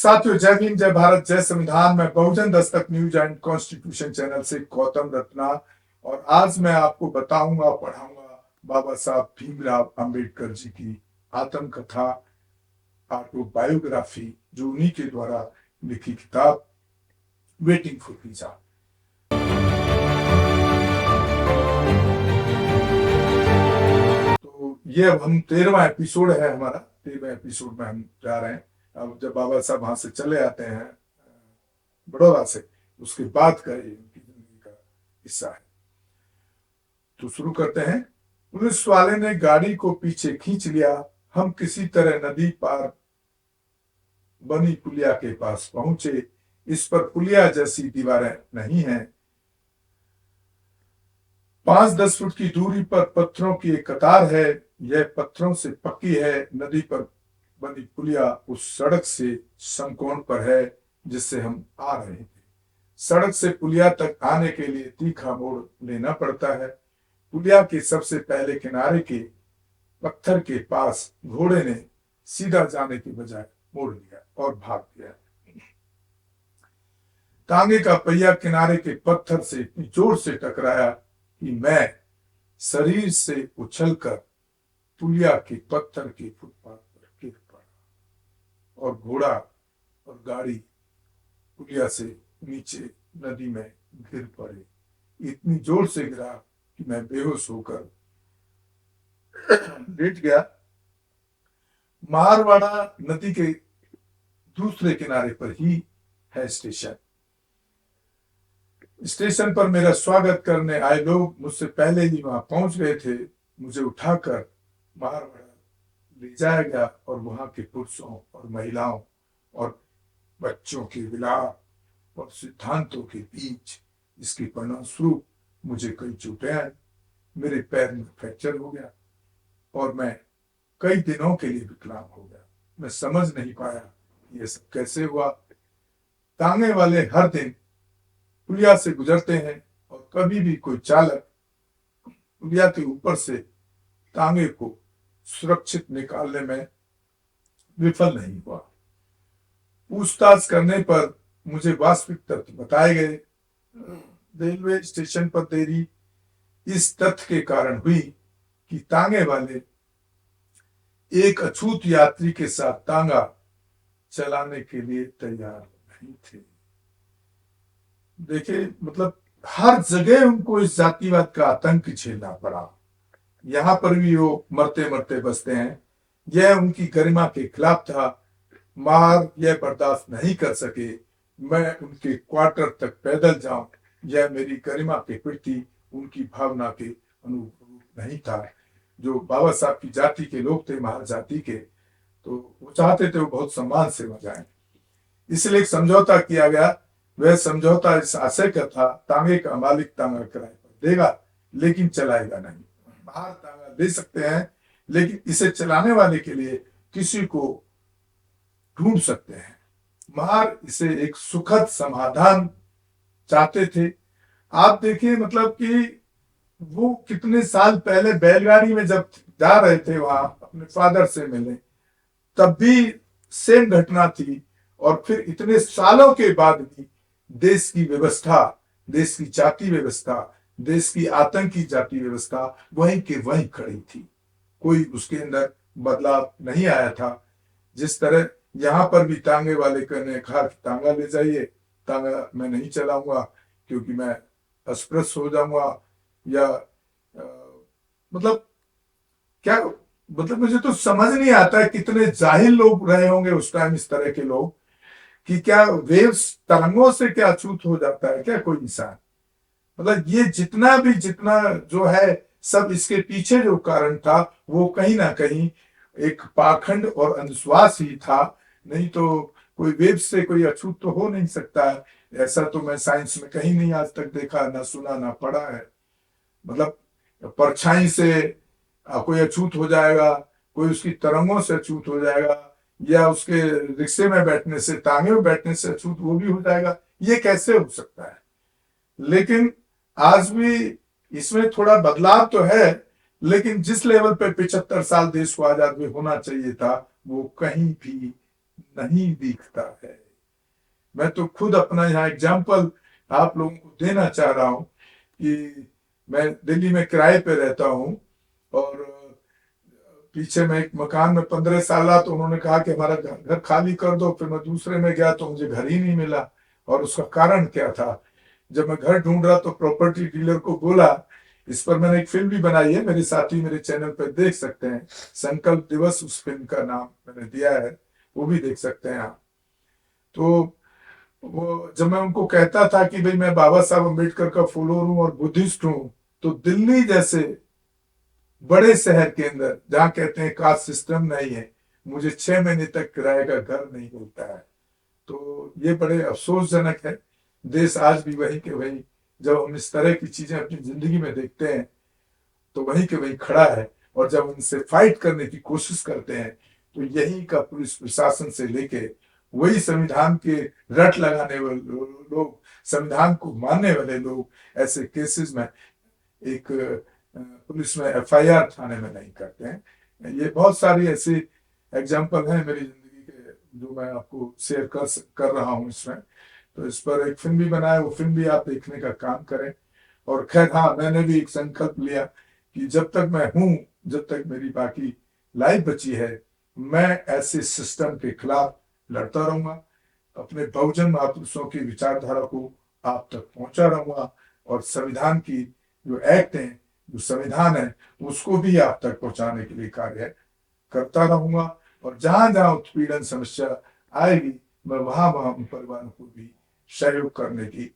साथियों, जय भीम, जय भारत, जय संविधान। मैं बहुजन Dastak news and constitution channel से गौतम रत्ना, और आज मैं आपको बताऊंगा, पढ़ाऊंगा बाबा साहब भीमराव अंबेडकर जी की आत्मकथा, ऑटोबायोग्राफी, जो उन्हीं के द्वारा लिखी किताब वेटिंग फॉर पिज्जा। तो ये अब हम 13वां एपिसोड है हमारा। 13वें एपिसोड में हम जा रहे हैं। अब जब बाबा साहब वहां से चले आते हैं बड़ौदा से, उसके बाद का ये उनकी जिंदगी का हिस्सा है। तो शुरू करते हैं। पुलिस वाले ने गाड़ी को पीछे खींच लिया। हम किसी तरह नदी पार बनी पुलिया के पास पहुंचे। इस पर पुलिया जैसी दीवारें नहीं हैं। 5-10 फुट की दूरी पर पत्थरों की एक कतार है। यह पत्थरों से पक्की है। नदी पर बनी पुलिया उस सड़क से समकोण पर है जिससे हम आ रहे थे। सड़क से पुलिया तक आने के लिए तीखा मोड़ लेना पड़ता है। पुलिया के सबसे पहले किनारे के पत्थर के पास घोड़े ने सीधा जाने के बजाय मोड़ लिया और भाग गया। तांगे का पहिया किनारे के पत्थर से इतनी जोर से टकराया कि मैं शरीर से उछलकर पुलिया के पत्थर के फुटपाथ पर गिर पड़ा और घोड़ा और गाड़ी पुलिया से नीचे नदी में गिर पड़े। इतनी जोर से गिरा कि मैं बेहोश होकर लेट गया। मारवाड़ा नदी के दूसरे किनारे पर ही है स्टेशन। स्टेशन पर मेरा स्वागत करने आए लोग मुझसे पहले ही वहां पहुंच गए थे। मुझे उठाकर मारवाड़ा ले जाया गया और वहां के पुरुषों और महिलाओं और बच्चों के विलाप और सिद्धांतों के बीच इसके परिणाम स्वरूप मुझे कई चोटें आई। मेरे पैर में फ्रैक्चर हो गया और मैं कई दिनों के लिए विकलांग हो गया। मैं समझ नहीं पाया ये सब कैसे हुआ। तांगे वाले हर दिन पुलिया से गुजरते हैं और कभी भी कोई चालक पुलिया के ऊपर से तांगे को सुरक्षित निकालने में विफल नहीं हुआ। पूछताछ करने पर मुझे वास्तविक तथ्य बताए गए। रेलवे स्टेशन पर देरी इस तथ्य के कारण हुई कि तांगे वाले एक अछूत यात्री के साथ तांगा चलाने के लिए तैयार नहीं थे। देखिए, मतलब हर जगह उनको इस जातिवाद का आतंक झेलना पड़ा। यहां पर भी वो मरते मरते बसते हैं। यह उनकी गरिमा के खिलाफ था। मार यह बर्दाश्त नहीं कर सके। मैं उनके क्वार्टर तक पैदल जाऊं, यह मेरी गरिमा के प्रति उनकी भावना के अनुरूप नहीं था। जो बाबा साहब की जाति के लोग थे, महाजाति के, तो वो चाहते थे वो बहुत सम्मान से वहां जाए। इसलिए एक समझौता किया गया। वह समझौता इस आशय का था, तांगे का मालिक तांगा किराए पर देगा लेकिन चलाएगा नहीं। बाहर तांगा दे सकते हैं लेकिन इसे चलाने वाले के लिए किसी को ढूंढ सकते हैं। मार इसे एक सुखद समाधान चाहते थे। आप देखिए, मतलब कि वो कितने साल पहले बैलगाड़ी में जब जा रहे थे वहां अपने फादर से मिलने, तब भी सेम घटना थी। और फिर इतने सालों के बाद भी देश की व्यवस्था, देश की जाति व्यवस्था, देश की आतंकी जाति व्यवस्था वहीं के वहीं खड़ी थी। कोई उसके अंदर बदलाव नहीं आया था। जिस तरह यहां पर भी तांगे वाले ने कहा कि तांगा ले जाइए, तांगा मैं नहीं चलाऊंगा क्योंकि मैं अस्पृश्य हो जाऊंगा, या मतलब क्या, मतलब मुझे तो समझ नहीं आता है कितने जाहिल लोग रहे होंगे उस टाइम, इस तरह के लोग, कि क्या वेव्स तरंगों से क्या अछूत हो जाता है क्या कोई इंसान। मतलब ये जितना जो है सब, इसके पीछे जो कारण था वो कहीं ना कहीं एक पाखंड और अंधविश्वास ही था। नहीं तो कोई वेव से कोई अछूत तो हो नहीं सकता है। ऐसा तो मैं साइंस में कहीं नहीं आज तक देखा, ना सुना, ना पढ़ा है। मतलब परछाई से कोई अछूत हो जाएगा, कोई उसकी तरंगों से अछूत हो जाएगा, या उसके रिक्शे में बैठने से, तांगे में बैठने से अछूत वो भी हो जाएगा। ये कैसे हो सकता है? लेकिन आज भी इसमें थोड़ा बदलाव तो है, लेकिन जिस लेवल पे 75 साल देश को आजाद में होना चाहिए था वो कहीं भी नहीं दिखता है। मैं तो खुद अपना यहाँ एग्जाम्पल आप लोगों को देना चाह रहा हूँ कि मैं दिल्ली में किराए पे रहता हूँ और पीछे में एक मकान में 15 साल रहा, तो उन्होंने कहा कि हमारा घर खाली कर दो। फिर मैं दूसरे में गया तो मुझे घर ही नहीं मिला। और उसका कारण क्या था, जब मैं घर ढूंढ रहा तो प्रॉपर्टी डीलर को बोला, इस पर मैंने एक फिल्म भी बनाई है, मेरे साथी मेरे चैनल पर देख सकते हैं, संकल्प दिवस उस फिल्म का नाम मैंने दिया है, वो भी देख सकते हैं आप। तो वो जब मैं उनको कहता था कि भाई मैं बाबा साहब अम्बेडकर का फॉलोअर हूं और बुद्धिस्ट हूं, तो दिल्ली जैसे बड़े शहर के अंदर जहां कहते हैं कास्ट सिस्टम नहीं है, मुझे 6 महीने तक किराए का घर नहीं मिलता है। तो ये बड़े अफसोसजनक है। देश आज भी वही के वही, जब हम इस तरह की चीजें अपनी जिंदगी में देखते हैं तो वही के वही खड़ा है, और जब उनसे फाइट करने की कोशिश करते हैं तो यही का पुलिस प्रशासन से लेके वही संविधान के रट लगाने वाले लोग, संविधान को मानने वाले लोग ऐसे केसेस में एक पुलिस में एफआईआर थाने में नहीं करते हैं। ये बहुत सारी ऐसी एग्जाम्पल हैं मेरी जिंदगी के जो मैं आपको शेयर कर रहा हूँ इसमें। तो इस पर एक फिल्म भी बनाया, वो फिल्म भी आप देखने का काम करें। और खैर हाँ, मैंने भी एक संकल्प लिया कि जब तक मैं हूं, जब तक मेरी बाकी लाइफ बची है, मैं ऐसे सिस्टम के खिलाफ लड़ता रहूंगा, अपने बहुजन महापुरुषों की विचारधारा को आप तक पहुंचा रहूंगा, और संविधान की जो एक्ट है, जो संविधान है, उसको भी आप तक पहुंचाने के लिए कार्य करता रहूंगा। और जहां जहां उत्पीड़न समस्या आएगी, मैं वहां वहां उन परिवारों को भी सहयोग करने की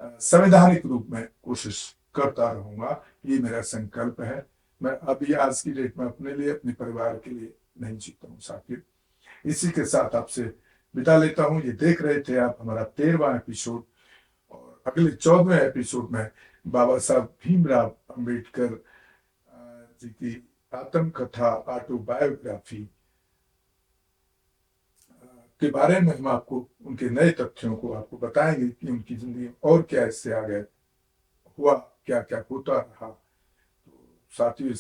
संवैधानिक रूप में कोशिश करता रहूंगा। ये मेरा संकल्प है। मैं अभी आज की डेट में अपने लिए, अपने परिवार के लिए नहीं जीता हूँ साथियों। इसी के साथ आपसे विदा लेता हूँ। ये देख रहे थे आप हमारा 13वां एपिसोड, और अगले 14वें एपिसोड में बाबा साहब भीमराव अंबेडकर जी की आत्मकथा, ऑटोबायोग्राफी के बारे में हम आपको उनके नए तथ्यों को आपको बताएंगे कि उनकी जिंदगी और क्या इससे आगे हुआ, क्या क्या होता रहा। तो साथियों,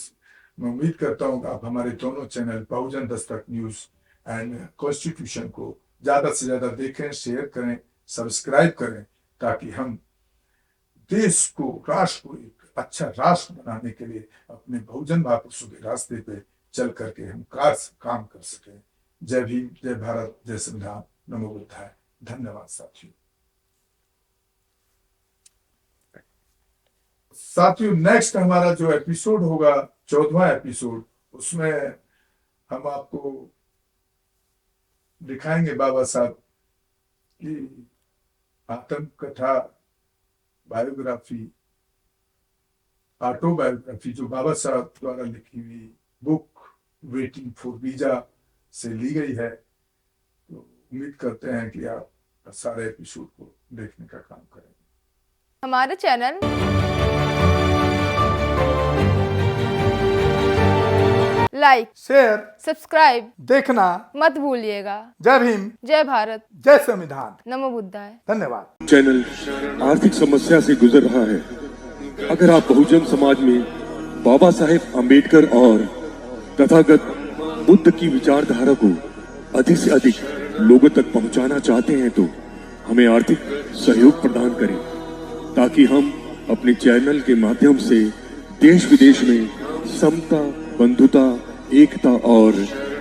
मैं उम्मीद करता हूँ कि आप हमारे दोनों channel Bahujan Dastak news and constitution को ज्यादा से ज्यादा देखें, शेयर करें, सब्सक्राइब करें, ताकि हम देश को, राष्ट्र को एक अच्छा राष्ट्र बनाने के लिए अपने बहुजन महापुरुषों के रास्ते पे चल करके हम काम कर सकें। जय भीम, जय भारत, जय संविधान, नमो बुद्धाय। धन्यवाद साथियों। साथियों, नेक्स्ट हमारा जो एपिसोड होगा, 14वां एपिसोड, उसमें हम आपको दिखाएंगे बाबा साहब की आत्मकथा, बायोग्राफी, ऑटोबायोग्राफी, जो बाबा साहब द्वारा लिखी हुई बुक वेटिंग फॉर वीजा से ली गई है। तो उम्मीद करते हैं कि आप सारे एपिसोड को देखने का काम करेंगे। हमारे चैनल लाइक, शेयर, सब्सक्राइब देखना मत भूलिएगा। जय भीम, जय भारत, जय संविधान, नमो बुद्धाय। धन्यवाद। चैनल आर्थिक समस्या से गुजर रहा है। अगर आप बहुजन समाज में बाबा साहेब अम्बेडकर और तथागत बुद्ध की विचारधारा को अधिक से अधिक लोगों तक पहुंचाना चाहते हैं, तो हमें आर्थिक सहयोग प्रदान करें, ताकि हम अपने चैनल के माध्यम से देश विदेश में समता, बंधुता, एकता और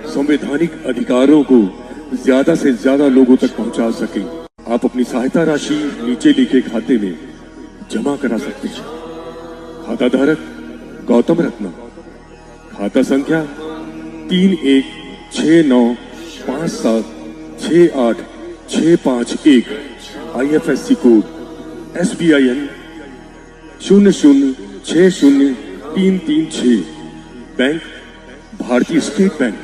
संवैधानिक अधिकारों को ज्यादा से ज्यादा लोगों तक पहुंचा सकें। आप अपनी सहायता राशि नीचे लिखे खाते में जमा करा सकते हैं। खाता धारक गौतम रत्ना, खाता संख्या 316957686551, IFSC कोड SBIN 0060336, बैंक भारतीय स्टेट बैंक।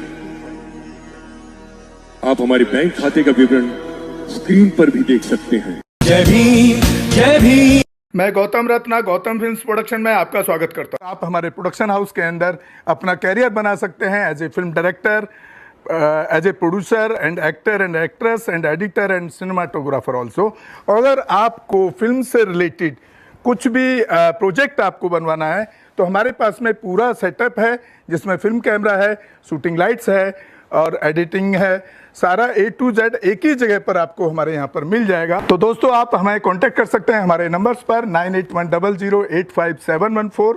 आप हमारे बैंक खाते का विवरण स्क्रीन पर भी देख सकते हैं। जय भीम, जय भीम। मैं गौतम रत्ना, गौतम फिल्म्स प्रोडक्शन में आपका स्वागत करता हूं। आप हमारे प्रोडक्शन हाउस के अंदर अपना कैरियर बना सकते हैं as a film director, as a producer and actor and actress and editor and cinematographer also. अगर आपको फिल्म से रिलेटेड कुछ भी प्रोजेक्ट आपको बनवाना है, तो हमारे पास में पूरा सेटअप है, जिसमें फिल्म कैमरा है, शूटिंग लाइट्स है और एडिटिंग है, सारा A to Z एक ही जगह पर आपको हमारे यहाँ पर मिल जाएगा। तो दोस्तों आप हमें कांटेक्ट कर सकते हैं हमारे नंबर्स पर 9810085714